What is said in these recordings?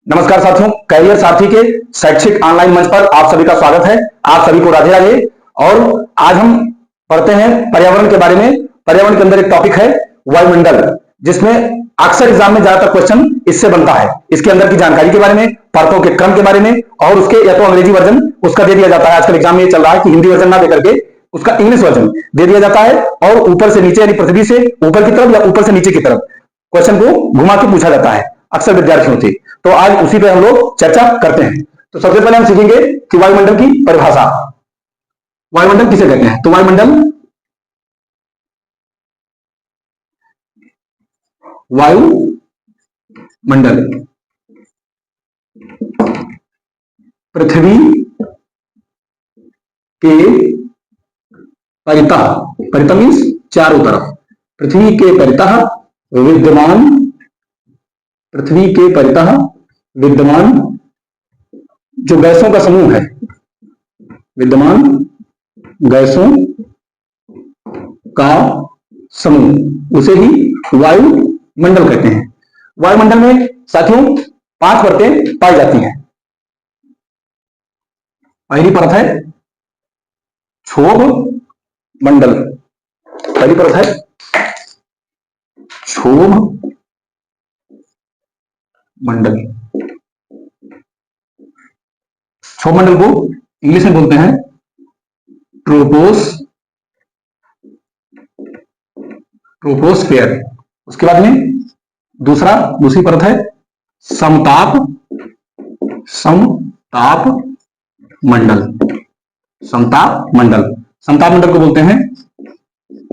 नमस्कार साथियों, कैरियर सारथी के शैक्षिक ऑनलाइन मंच पर आप सभी का स्वागत है। आप सभी को राधे राधे। और आज हम पढ़ते हैं पर्यावरण के बारे में। पर्यावरण के अंदर एक टॉपिक है वायुमंडल, जिसमें अक्सर एग्जाम में ज्यादातर क्वेश्चन इससे बनता है। इसके अंदर की जानकारी के बारे में, परतों के क्रम के बारे में, और उसके या तो अंग्रेजी वर्जन उसका दे दिया जाता है। आजकल एग्जाम में ये चल रहा है कि हिंदी वर्जन ना देकर के उसका इंग्लिश वर्जन दे दिया जाता है, और ऊपर से नीचे यानी पृथ्वी से ऊपर की तरफ या ऊपर से नीचे की तरफ क्वेश्चन को घुमा के पूछा जाता है अक्सर विद्यार्थियों से। तो आज उसी पे हम लोग चर्चा करते हैं। तो सबसे पहले हम सीखेंगे कि वायुमंडल की परिभाषा। वायुमंडल किसे कहते हैं? तो वायुमंडल पृथ्वी के परितः, परितः मीन्स चारों तरफ, पृथ्वी के परितः विद्यमान, पृथ्वी के परितः विद्यमान जो गैसों का समूह है, विद्यमान गैसों का समूह, उसे ही वायुमंडल कहते हैं। वायुमंडल में साथियों 5 परतें पाई जाती हैं। पहली परत है क्षोभ मंडल, पहली परत है क्षोभ मंडल। क्षोभ मंडल को इंग्लिश में बोलते हैं ट्रोपोस्फेयर। उसके बाद में दूसरी परत है समताप मंडल। समताप मंडल को बोलते हैं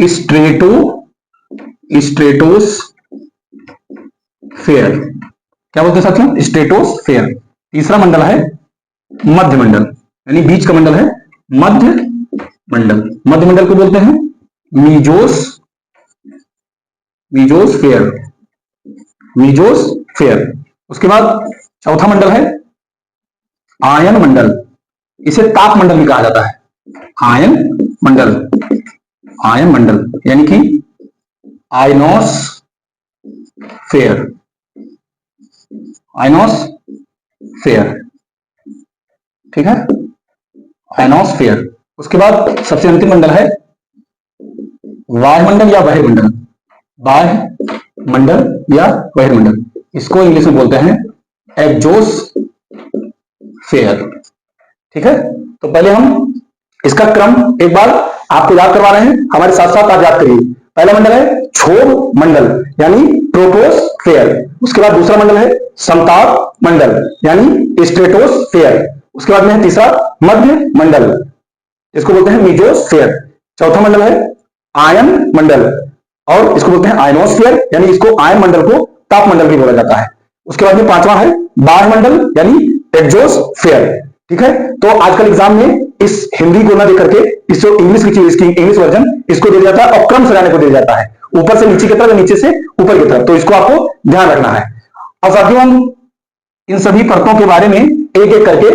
स्ट्रेटोस्फेयर। क्या बोलते हैं साथियों? स्ट्रेटोस्फेयर। तीसरा मंडल है मध्य मंडल, यानी बीच का मंडल है मध्य मंडल। मध्य मंडल को बोलते हैं मीजोस्फेयर। उसके बाद चौथा मंडल है आयन मंडल, इसे ताप मंडल भी कहा जाता है। आयन मंडल यानी कि आयनोस्फेयर, ठीक है, आयनोस्फेयर। उसके बाद सबसे अंतिम मंडल है वायुमंडल या बहिर्मंडल। इसको इंग्लिश में बोलते हैं एग्जोस्फेयर, ठीक है। तो पहले हम इसका क्रम एक बार आपको याद करवा रहे हैं, हमारे साथ साथ आप याद करिए। पहला मंडल है क्षोभ मंडल यानी ट्रोपोस्फेयर। उसके बाद दूसरा मंडल है समताप मंडल यानी स्ट्रेटोस्फेयर। उसके बाद में है तीसरा मध्य मंडल, इसको बोलते हैं मीजोस्फेयर। चौथा मंडल है आयन मंडल, और इसको बोलते हैं आयनोस्फेयर, यानी इसको आयन मंडल को ताप मंडल भी बोला जाता है। उसके बाद में पांचवा है बाह्य मंडल यानी एग्जोस्फेयर, ठीक है। तो आजकल एग्जाम में इस हिंदी को ना देकर के इस जो इंग्लिश की चीज, इसकी इंग्लिश वर्जन इसको दिया जाता है, और क्रम सजाने को दिया जाता है, ऊपर से नीचे की तरफ, नीचे से ऊपर की तरफ। तो इसको आपको ध्यान रखना है। और साथियों हम इन सभी परतों के बारे में एक एक करके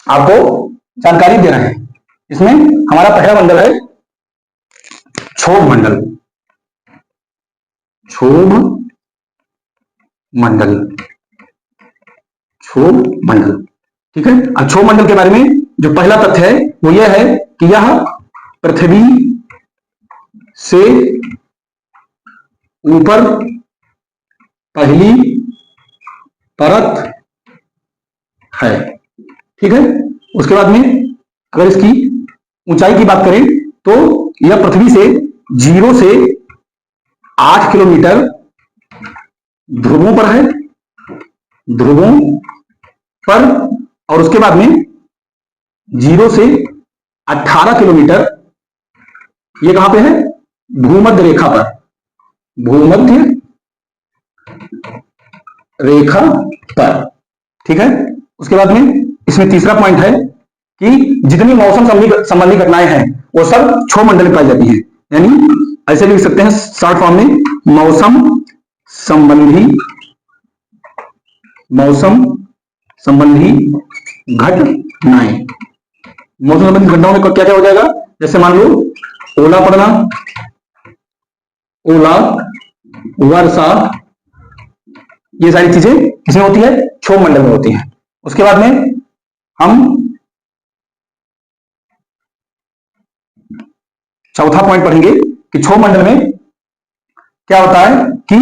आपको जानकारी दे रहे हैं। इसमें हमारा पहला मंडल है क्षोभ मंडल। क्षोभ मंडल, ठीक है। अब क्षोभ मंडल के बारे में जो पहला तथ्य है वो यह है कि यह पृथ्वी से ऊपर पहली परत है, ठीक है। उसके बाद में अगर इसकी ऊंचाई की बात करें तो यह पृथ्वी से 0 से 8 किलोमीटर ध्रुवों पर, और उसके बाद में 0 से 18 किलोमीटर ये कहां पे है? भूमध्य रेखा पर, ठीक है। उसके बाद में इसमें तीसरा पॉइंट है कि जितनी मौसम संबंधी घटनाएं हैं वो सब क्षोभ मंडल में पाई जाती हैं, यानी ऐसे भी लिख सकते हैं शॉर्ट फॉर्म में मौसम संबंधी घटनाएं। मौसम संबंधी घटनाओं में क्या क्या हो जाएगा? जैसे मान लो ओला पड़ना, ओला वर्षा, ये सारी चीजें किसमें होती है? क्षोभ मंडल में होती हैं। उसके बाद में हम चौथा पॉइंट पढ़ेंगे कि क्षोभ मंडल में क्या होता है कि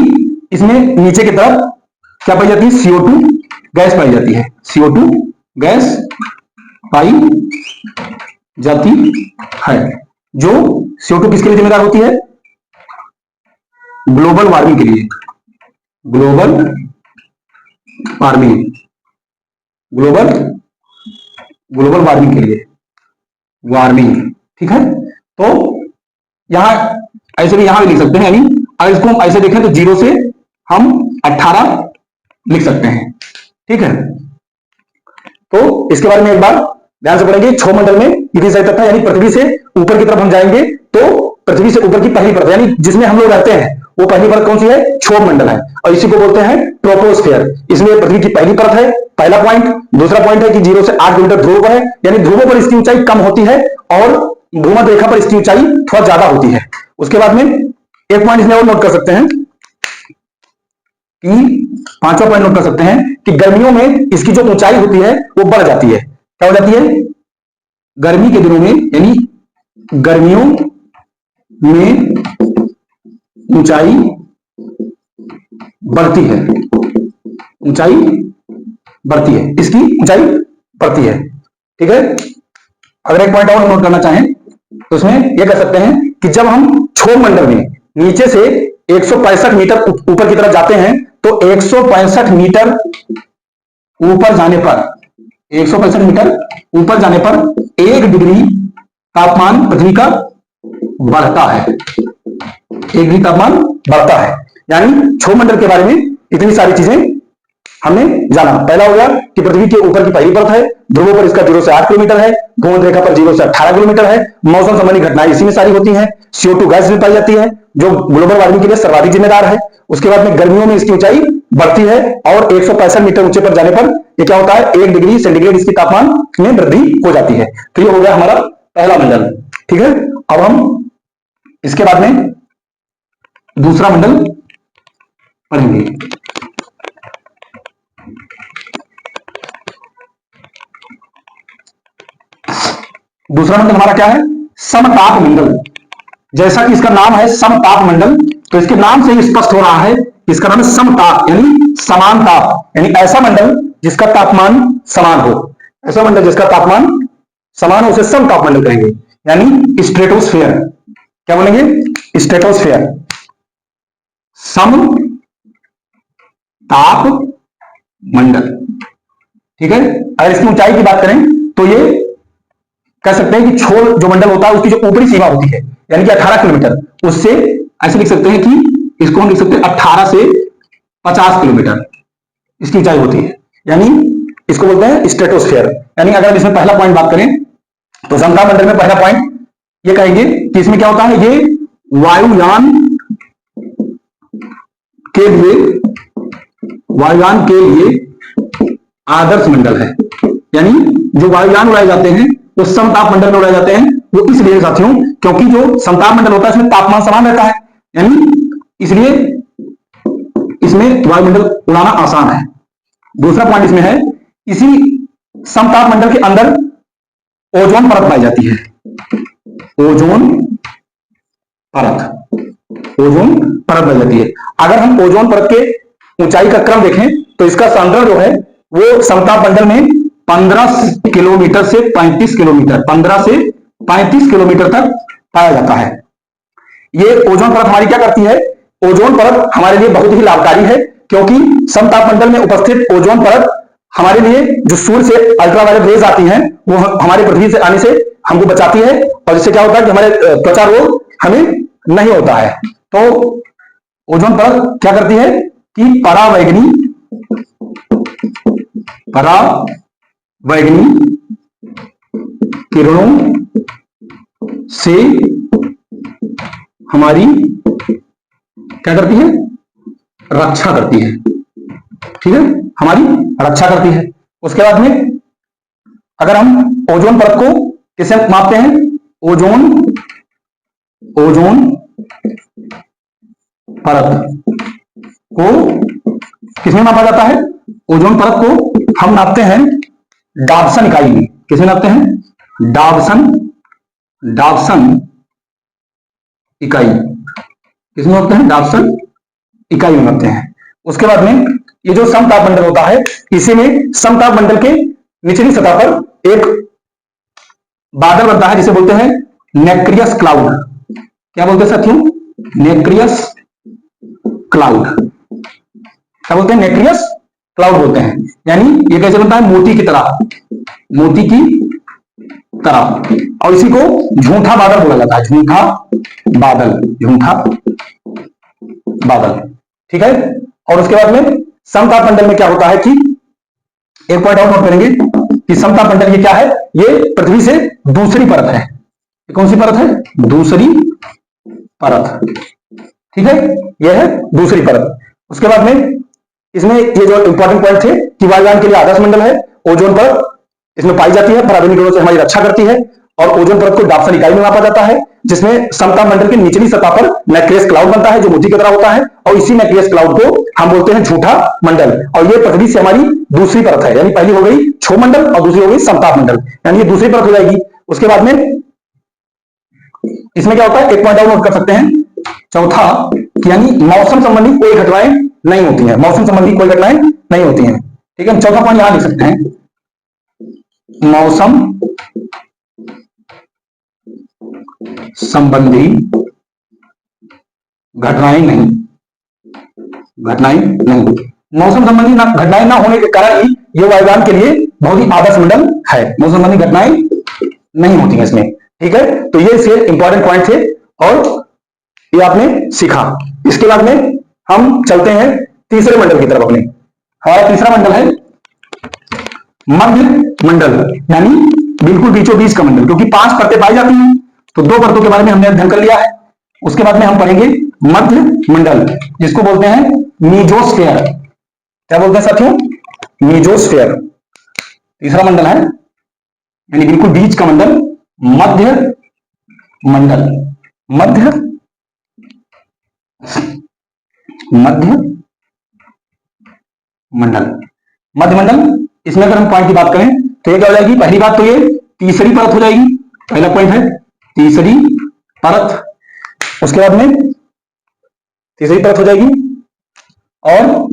इसमें नीचे की तरफ क्या पाई जाती है? CO2 गैस पाई जाती है। CO2 गैस पाई जाती है, जो CO2 किसके लिए जिम्मेदार होती है? ग्लोबल वार्मिंग के लिए। ग्लोबल वार्मिंग, ग्लोबल वार्मिंग के लिए, वार्मिंग, ठीक है। तो यहां ऐसे भी यहां भी लिख सकते हैं, यानी अगर इसको हम ऐसे देखें तो 0 से हम 18 लिख सकते हैं, ठीक है। तो इसके बारे में एक बार ध्यान से पढ़ेंगे। क्षोभ मंडल में इतनी सारी तथ्य, यानी पृथ्वी से ऊपर की तरफ हम जाएंगे तो पृथ्वी से ऊपर की पहली परत, यानी जिसमें हम लोग रहते हैं, वो पहली परत कौन सी है? क्षोभ मंडल है, और इसी को बोलते हैं ट्रोपोस्फेयर। इसमें पृथ्वी की पहली परत है, पहला पॉइंट। दूसरा पॉइंट है कि 0 से 8 किलोमीटर ध्रुव पर है, यानी ध्रुवों पर इसकी ऊंचाई कम होती है और भूमध्य रेखा पर इसकी ऊंचाई थोड़ा ज्यादा होती है। उसके बाद में एक पॉइंट इसमें और नोट कर सकते हैं कि पांचवा पॉइंट नोट कर सकते हैं कि गर्मियों में इसकी जो ऊंचाई होती है वो बढ़ जाती है। क्या हो जाती है? गर्मी के दिनों में, यानी गर्मियों में ऊंचाई बढ़ती है, ऊंचाई बढ़ती है, इसकी ऊंचाई बढ़ती है, ठीक है। अगर एक पॉइंट और नोट करना चाहें तो उसमें यह कर सकते हैं कि जब हम क्षोभ मंडल में नीचे से 165 मीटर ऊपर की तरफ जाते हैं तो 165 मीटर ऊपर जाने पर, 165 मीटर ऊपर जाने पर 1 डिग्री तापमान पृथ्वी का बढ़ता है, 1 डिग्री तापमान बढ़ता है। यानी क्षोभ मंडल के बारे में इतनी सारी चीजें हमने जाना। पहला हो गया कि पृथ्वी के ऊपर की पहली परत है, ध्रुवों पर इसका 0 से 8 किलोमीटर है, भूमध्य रेखा पर 0 से 18 किलोमीटर है, मौसम संबंधी घटनाएं इसी में सारी होती हैं, CO2 गैस में पाई जाती है जो ग्लोबल वार्मिंग के लिए सर्वाधिक जिम्मेदार है। उसके बाद में गर्मियों में इसकी ऊंचाई बढ़ती है और 165 मीटर ऊंचे पर जाने पर यह क्या होता है? 1 डिग्री सेंटीग्रेड इसकी तापमान में वृद्धि हो जाती है। तो ये हो गया हमारा पहला मंडल, ठीक है। अब हम इसके बाद में दूसरा मंडल पढ़ेंगे। दूसरा मंडल हमारा क्या है? समताप मंडल। जैसा कि इसका नाम है समताप मंडल, तो इसके नाम से ही स्पष्ट हो रहा है इसका नाम है समताप, यानी समान ताप, यानी ऐसा मंडल जिसका तापमान समान हो। ऐसा मंडल जिसका तापमान समान हो उसे समताप मंडल कहेंगे, यानी स्ट्रेटोस्फेयर। क्या बोलेंगे? स्ट्रेटोस्फेयर, सम ताप मंडल, ठीक है। अगर इसकी ऊंचाई की बात करें तो ये कह सकते हैं कि क्षोभ जो मंडल होता है उसकी जो ऊपरी सीमा होती है, यानी कि 18 किलोमीटर, उससे ऐसे लिख सकते हैं कि इसको हम लिख सकते हैं 18 से 50 किलोमीटर इसकी ऊंचाई होती है, यानी इसको बोलते हैं स्ट्रेटोस्फेयर। यानी अगर इसमें पहला पॉइंट बात करें तो समताप मंडल में पहला पॉइंट ये कहेंगे कि इसमें क्या होता है? ये वायुयान के लिए आदर्श मंडल है, यानी जो वायुयान उड़ाए जाते हैं वो समताप मंडल में उड़ाए जाते हैं। वो इसलिए साथियों क्योंकि जो समताप मंडल होता है इसमें तापमान समान रहता है, यानी इसलिए इसमें वायुमंडल उड़ाना आसान है। दूसरा पॉइंट इसमें है, इसी समताप मंडल के अंदर ओजोन परत पाई जाती है। ओजोन परत पाई जाती है। अगर हम ओजोन परत के ऊंचाई का क्रम देखें तो इसका सांद्रण जो है वो समताप मंडल में 15 किलोमीटर से 35 किलोमीटर, 15 से 35 किलोमीटर तक पाया जाता है। ये ओजोन परत हमारी क्या करती है? ओजोन परत हमारे लिए बहुत ही लाभकारी है, क्योंकि समताप मंडल में उपस्थित ओजोन परत हमारे लिए जो सूर्य से अल्ट्रावायलेट रेज आती हैं वो हमारे पृथ्वी से आने से हमको बचाती है, और जिससे क्या होता है कि हमारे त्वचा रोग हमें नहीं होता है। तो ओजोन परत क्या करती है कि परावैगनी किरणों से हमारी क्या करती है? रक्षा करती है, ठीक है, हमारी रक्षा करती है। उसके बाद में अगर हम ओजोन परत को किससे मापते हैं? ओजोन परत को किसमें मापा जाता है? ओजोन परत को हम नापते हैं डाल्सन इकाई में। किसमें नापते हैं? डाल्सन इकाई। किसमें नापते हैं? डाल्सन इकाई में नापते हैं। उसके बाद में ये जो समताप मंडल होता है, इसी में समताप मंडल के निचली सतह पर एक बादल बनता है जिसे बोलते हैं नेक्रियस क्लाउड। क्या बोलते हैं साथियों? Nacreous cloud. क्या बोलते हैं? नेक्रियस क्लाउड बोलते हैं। यानी ये कैसे बनता है? मोती की तरह, मोती की तरह। और इसी को झूठा बादल बोला जाता है। झूठा बादल, झूठा बादल। ठीक है। और उसके बाद में समताप मंडल में क्या होता है कि एक पॉइंट और नोट करेंगे कि समताप मंडल ये क्या है? ये पृथ्वी से दूसरी परत है। ये कौन सी परत है? दूसरी परत। ठीक है, ये है दूसरी परत। उसके बाद में इसमें ये जो इंपॉर्टेंट पॉइंट थे कि वायुयान के लिए आदर्श मंडल है, ओजोन परत इसमें पाई जाती है, पराबैंगनी किरणों से हमारी रक्षा करती है, और ओजोन परत को डाल्सन इकाई में मापा जाता है, जिसमें समताप मंडल की निचली सतह पर नेक्रियस क्लाउड बनता है जो मोती की तरह होता है, और इसी नेक्रियस क्लाउड को हम बोलते हैं झूठा मंडल। और ये पृथ्वी से हमारी दूसरी परत है, यानी पहली हो गई क्षोभ मंडल और दूसरी हो गई समताप मंडल, यानी ये दूसरी परत हो जाएगी। उसके बाद में इसमें क्या होता है? एक पॉइंट और नोट कर सकते हैं, चौथा, यानी मौसम संबंधी कोई घटनाएं नहीं होती हैं। मौसम संबंधी कोई घटनाएं नहीं होती हैं। ठीक है, चौथा पॉइंट यहां लिख सकते हैं, मौसम संबंधी घटनाएं नहीं, घटनाएं नहीं। मौसम संबंधी घटनाएं ना होने के कारण ही यह वायुयान के लिए बहुत ही आदर्श मंडल है। मौसम संबंधी घटनाएं नहीं होती हैं इसमें। ठीक है, तो ये से इंपॉर्टेंट पॉइंट थे और ये आपने सीखा। इसके बाद में हम चलते हैं तीसरे मंडल की तरफ अपने। हमारा तीसरा मंडल है मध्य मंडल, यानी बिल्कुल बीचों बीच का मंडल, क्योंकि 5 परतें पाई जाती हैं, तो 2 परतों के बारे में हमने अध्ययन कर लिया है। उसके बाद में हम पढ़ेंगे मध्य मंडल, जिसको बोलते हैं मीजोस्फेयर। क्या बोलते हैं साथियों? मीजोस्फेयर तीसरा मंडल है, यानी बिल्कुल बीच का मंडल मध्य मंडल। मध्य मंडल, मध्य मंडल। इसमें अगर हम पॉइंट की बात करें तो ये क्या हो जाएगी? पहली बात तो ये तीसरी परत हो जाएगी, पहला पॉइंट है तीसरी परत। उसके बाद में तीसरी परत हो जाएगी, और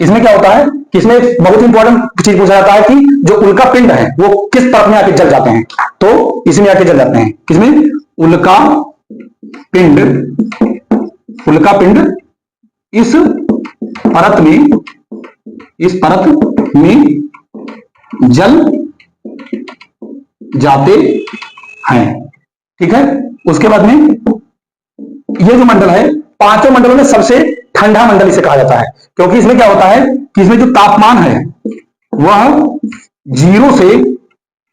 इसमें क्या होता है कि इसमें बहुत इंपॉर्टेंट चीज पूछा जाता है कि जो उल्का पिंड है वो किस परत में आके जल जाते हैं, तो इसमें आके जल जाते हैं। किसमें? उल्का पिंड। उल्का पिंड इस परत में जल जाते हैं। ठीक है, उसके बाद में ये जो मंडल है, 5 मंडलों में सबसे ठंडा मंडल इसे कहा जाता है, क्योंकि इसमें क्या होता है कि इसमें जो तापमान है वह 0 से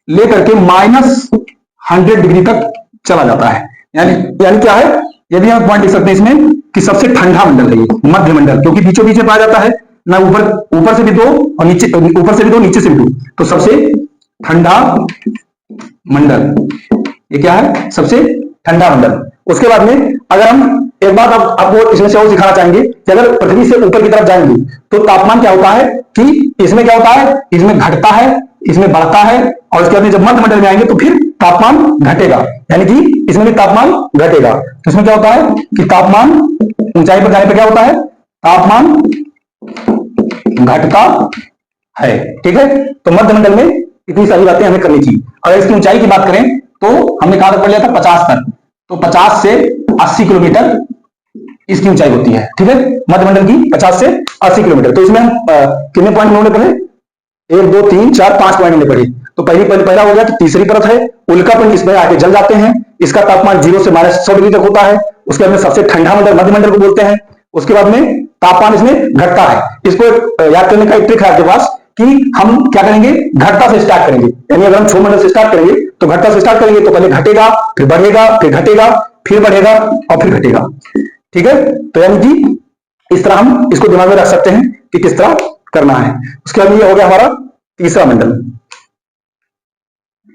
लेकर के -100 डिग्री तक चला जाता है। यानी क्या है? यदि हम पॉइंट लिख सकते हैं इसमें कि सबसे ठंडा मंडल है ये मध्य मंडल, क्योंकि बीचों बीच में पाया जाता है ना, ऊपर से भी 2 और नीचे, ऊपर से भी 2 नीचे से भी 2, तो सबसे ठंडा मंडल ये क्या है? सबसे ठंडा मंडल। उसके बाद में अगर हम एक बात आपको इसमें से और सिखाना चाहेंगे कि अगर पृथ्वी से ऊपर की तरफ जाएंगे तो तापमान क्या होता है कि इसमें क्या होता है? इसमें घटता है, इसमें बढ़ता है, और उसके बाद में जब मध्य मंडल में आएंगे तो फिर तापमान घटेगा, यानी कि इसमें भी तापमान घटेगा। तो इसमें क्या होता है कि तापमान ऊंचाई पर जाने पर क्या होता है? तापमान घटता है। ठीक है, तो मध्य मंडल में इतनी सारी बातें हमें करनी चाहिए। अगर इसकी ऊंचाई की बात करें तो हमने कहां तक पढ़ लिया था? 50 तक, तो 50 से 80 किलोमीटर इसकी ऊंचाई होती है। ठीक है, मध्य मंडल की 50 से 80 किलोमीटर। तो इसमें हम कितने पॉइंट हमने पढ़े? 1 2 3 4 5 पॉइंट हमने पढ़े। तो पहला हो गया कि तीसरी परत है, उल्का पिंड इसमें आके जल जाते हैं, इसका तापमान 0 से -100 डिग्री तक होता है। उसके बाद में सबसे ठंडा मंडल मध्य मंडल को बोलते हैं। उसके बाद में तापमान इसमें घटता है। इसको याद करने का एक ट्रिक है आपके पास कि हम क्या करेंगे? घटता से स्टार्ट करेंगे, यानी अगर हम क्षोभ मंडल से स्टार्ट करेंगे तो घटता से स्टार्ट करेंगे तो पहले घटेगा, फिर बढ़ेगा, फिर घटेगा, फिर बढ़ेगा और फिर घटेगा। ठीक है, तो यानी कि इस तरह हम इसको दिमाग में रख सकते हैं कि किस तरह करना है। उसके बाद ये हो गया हमारा तीसरा मंडल,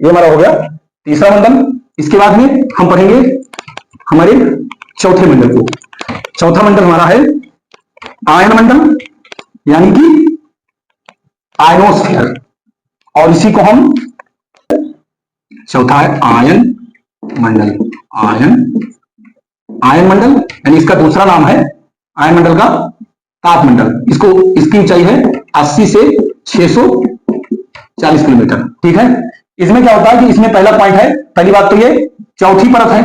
ये हमारा हो गया तीसरा मंडल। इसके बाद में हम पढ़ेंगे हमारे चौथे मंडल को। चौथा मंडल हमारा है आयन मंडल यानी कि आयनोस्फीयर, और इसी को हम चौथा है आयन मंडल। आयन मंडल यानी इसका दूसरा नाम है आयन मंडल का तापमंडल। इसकी ऊंचाई है 80 से 640 किलोमीटर। ठीक है, इसमें क्या होता है कि इसमें पहला पॉइंट है, पहली बात तो ये चौथी परत है,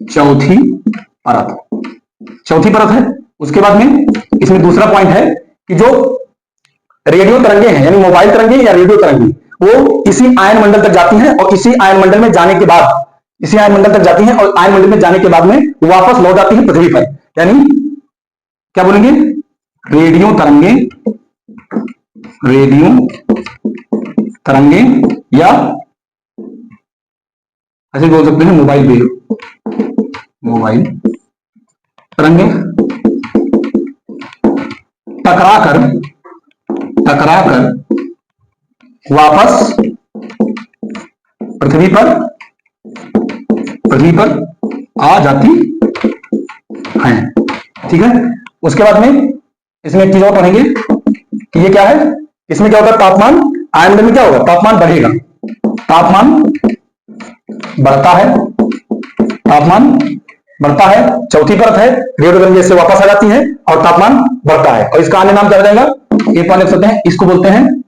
चौथी परत है। उसके बाद में इसमें दूसरा पॉइंट है कि जो रेडियो तरंगे हैं यानी मोबाइल तरंगे या रेडियो तरंगे वो इसी आयन मंडल तक जाती हैं, और इसी आयन मंडल में जाने के बाद इसी आयन मंडल तक जाती हैं, और आयन मंडल में जाने के बाद में वापस लौट आती है पृथ्वी पर। यानी क्या बोलेंगे, रेडियो तरंगे या ऐसे बोल सकते हैं मोबाइल तरंगे टकराकर वापस पृथ्वी पर आ जाती हैं। ठीक है, उसके बाद में इसमें एक चीज और पढ़ेंगे कि ये क्या है, इसमें क्या होगा, तापमान आयन मंडल में क्या होगा, तापमान बढ़ेगा, तापमान बढ़ता है। चौथी परत है, रेडियो तरंगे से वापस आ जाती है और तापमान बढ़ता है, और इसका अन्य नाम क्या हो जाएगा, एक बार लिख सकते हैं, इसको बोलते हैं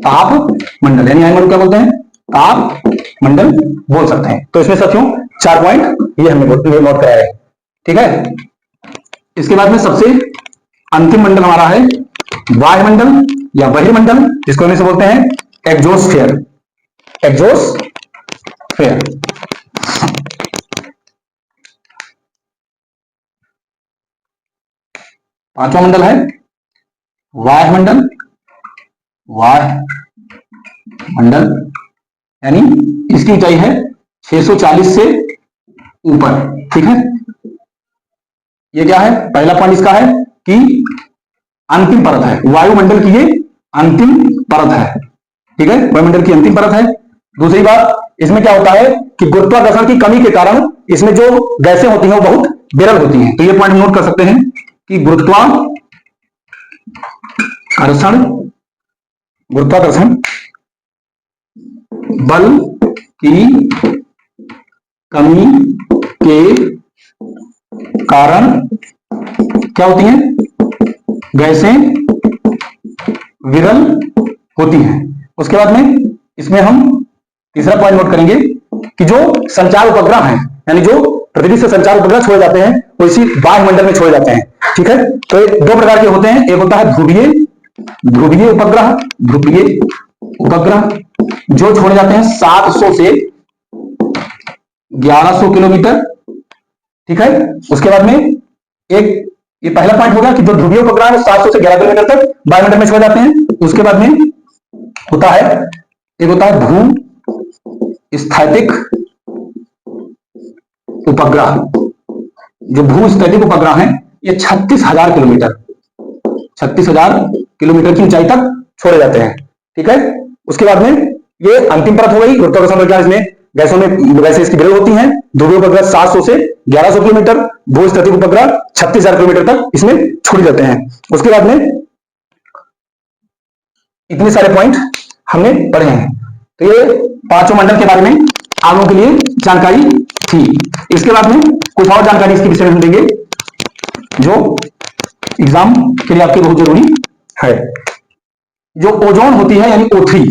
ताप मंडल, यानी आयन मंडल क्या बोलते हैं, ताप मंडल बोल सकते हैं। तो इसमें साथियों 4 पॉइंट ये हमने नोट कराया है। ठीक है, इसके बाद में सबसे अंतिम मंडल हमारा है वायुमंडल या बहिर्मंडल, जिसको इंग्लिश में बोलते हैं एग्जोस्फेयर। पांचवा मंडल है वायुमंडल यानी इसकी ऊंचाई है 640 से ऊपर। ठीक है, ये क्या है, पहला पॉइंट इसका है कि अंतिम परत है, वायुमंडल की ये अंतिम परत है। ठीक है, वायुमंडल की अंतिम परत है। दूसरी बात, इसमें क्या होता है कि गुरुत्वाकर्षण की कमी के कारण इसमें जो गैसें होती हैं वो बहुत विरल होती हैं। तो ये पॉइंट नोट कर सकते हैं कि गुरुत्वाकर्षण बल की कमी के कारण क्या होती हैं, गैसें विरल होती हैं। उसके बाद में इसमें हम तीसरा पॉइंट नोट करेंगे कि जो संचार उपग्रह हैं, यानी जो पृथ्वी से संचार उपग्रह छोड़े जाते हैं वो इसी वायुमंडल में छोड़े जाते हैं। ठीक है, तो ये 2 प्रकार के होते हैं, एक होता है ध्रुवीय उपग्रह जो छोड़े जाते हैं 700 से 1100 किलोमीटर। ठीक है, उसके बाद में एक ये पहला पॉइंट होगा कि जो ध्रुवीय उपग्रह है 700 से 11 किलोमीटर तक वायुमंडल में छोड़े जाते हैं। उसके बाद में होता है एक होता है भूस्थैतिक उपग्रह। जो भूस्थैतिक उपग्रह हैं ये 36,000 किलोमीटर की ऊंचाई तक छोड़े जाते हैं। ठीक है, उसके बाद में ये अंतिम परत हो गई गुरुत्वाकर्षण बल, इसमें गैसों में वैसे इसकी विरल होती हैं। ध्रुवीय उपग्रह 700 से 1100 किलोमीटर, भूस्थैतिक उपग्रह 36,000 किलोमीटर तक इसमें छोड़े जाते हैं। उसके बाद में इतने सारे पॉइंट हमने पढ़े हैं। तो ये 5 मंडल के बारे में आप लोगों के लिए जानकारी थी। इसके बाद में कुछ और जानकारी इसके विषय में देंगे जो एग्जाम के लिए आपके बहुत जरूरी है। जो ओजोन होती है यानी O3,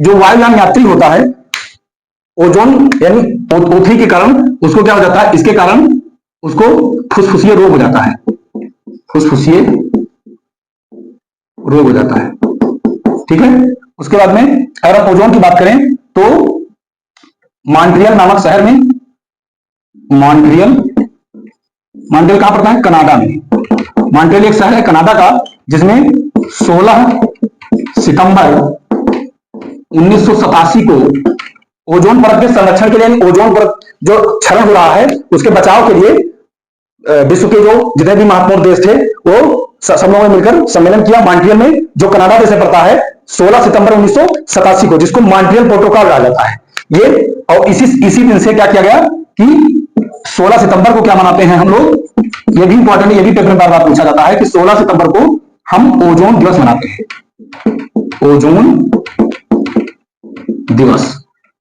जो वायुयान यात्री होता है, ओजोन यानी O3 के कारण उसको क्या हो जाता है, इसके कारण उसको फुसफुसीय रोग हो जाता है, ठीक है। उसके बाद में अगर हम ओजोन की बात करें तो मॉन्ट्रियल नामक शहर में, मॉन्ट्रियल कहां पड़ता है, कनाडा में। मॉन्ट्रियल एक शहर है कनाडा का जिसमें 16 सितंबर 1987 को ओजोन परत के संरक्षण के लिए, ओजोन परत जो क्षरण हो रहा है उसके बचाव के लिए विश्व के जो जितने भी महत्वपूर्ण देश थे वो सब लोगों ने मिलकर सम्मेलन किया मॉन्ट्रियल में, जो कनाडा देश में पड़ता है, 16 सितंबर 1987 को, जिसको मॉन्ट्रियल प्रोटोकॉल कहा जाता है ये। और इसी दिन से क्या किया गया कि 16 सितंबर को क्या मनाते हैं हम लोग, ये भी इंपॉर्टेंट है, ये भी पेपर में बार बार पूछा जाता है कि 16 सितंबर को हम ओजोन दिवस मनाते हैं, ओजोन दिवस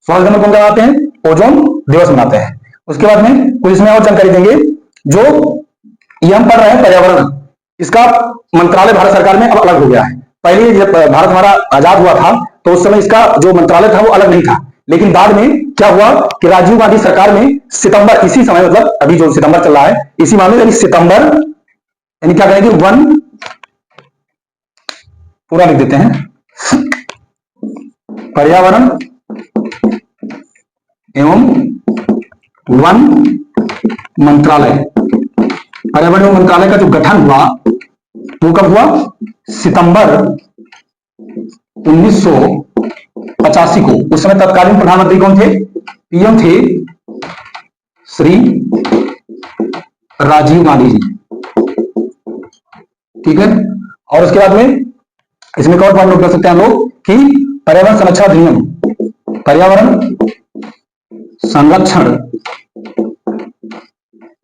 16 सितंबर को क्या मनाते हैं, ओजोन दिवस मनाते हैं। उसके बाद में कुछ इसमें और जानकारी देंगे, जो ये हम पढ़ रहे हैं पर्यावरण, इसका मंत्रालय भारत सरकार में अब अलग हो गया है। पहले जब भारत हमारा आजाद हुआ था तो उस समय इसका जो मंत्रालय था वो अलग नहीं था, लेकिन बाद में क्या हुआ कि राजीव गांधी सरकार में सितंबर, इसी समय मतलब अभी जो सितंबर चल रहा है इसी माह में, यानी सितंबर, यानी क्या करेंगे 1, पूरा लिख देते हैं, पर्यावरण एवं वन मंत्रालय, पर्यावरण एवं मंत्रालय का जो गठन हुआ वो कब हुआ, सितंबर 1985 को। उस समय तत्कालीन प्रधानमंत्री कौन थे, पीएम थे श्री राजीव गांधी जी, ठीक है। और उसके बाद में इसमें और पॉइंट नोट कर सकते हैं हम लोग कि पर्यावरण संरक्षण अधिनियम, पर्यावरण संरक्षण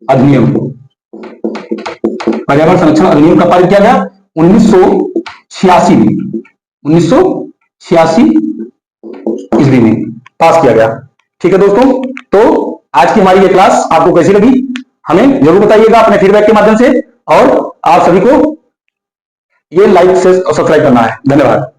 अधिनियम, पर्यावरण संरक्षण अधिनियम का पारित किया गया 1986 में, 1986 ईस्वी में पास किया गया, ठीक है दोस्तों। तो आज की हमारी ये क्लास आपको कैसी लगी हमें जरूर बताइएगा अपने फीडबैक के माध्यम से, और आप सभी को ये लाइक से सब्सक्राइब करना है। धन्यवाद।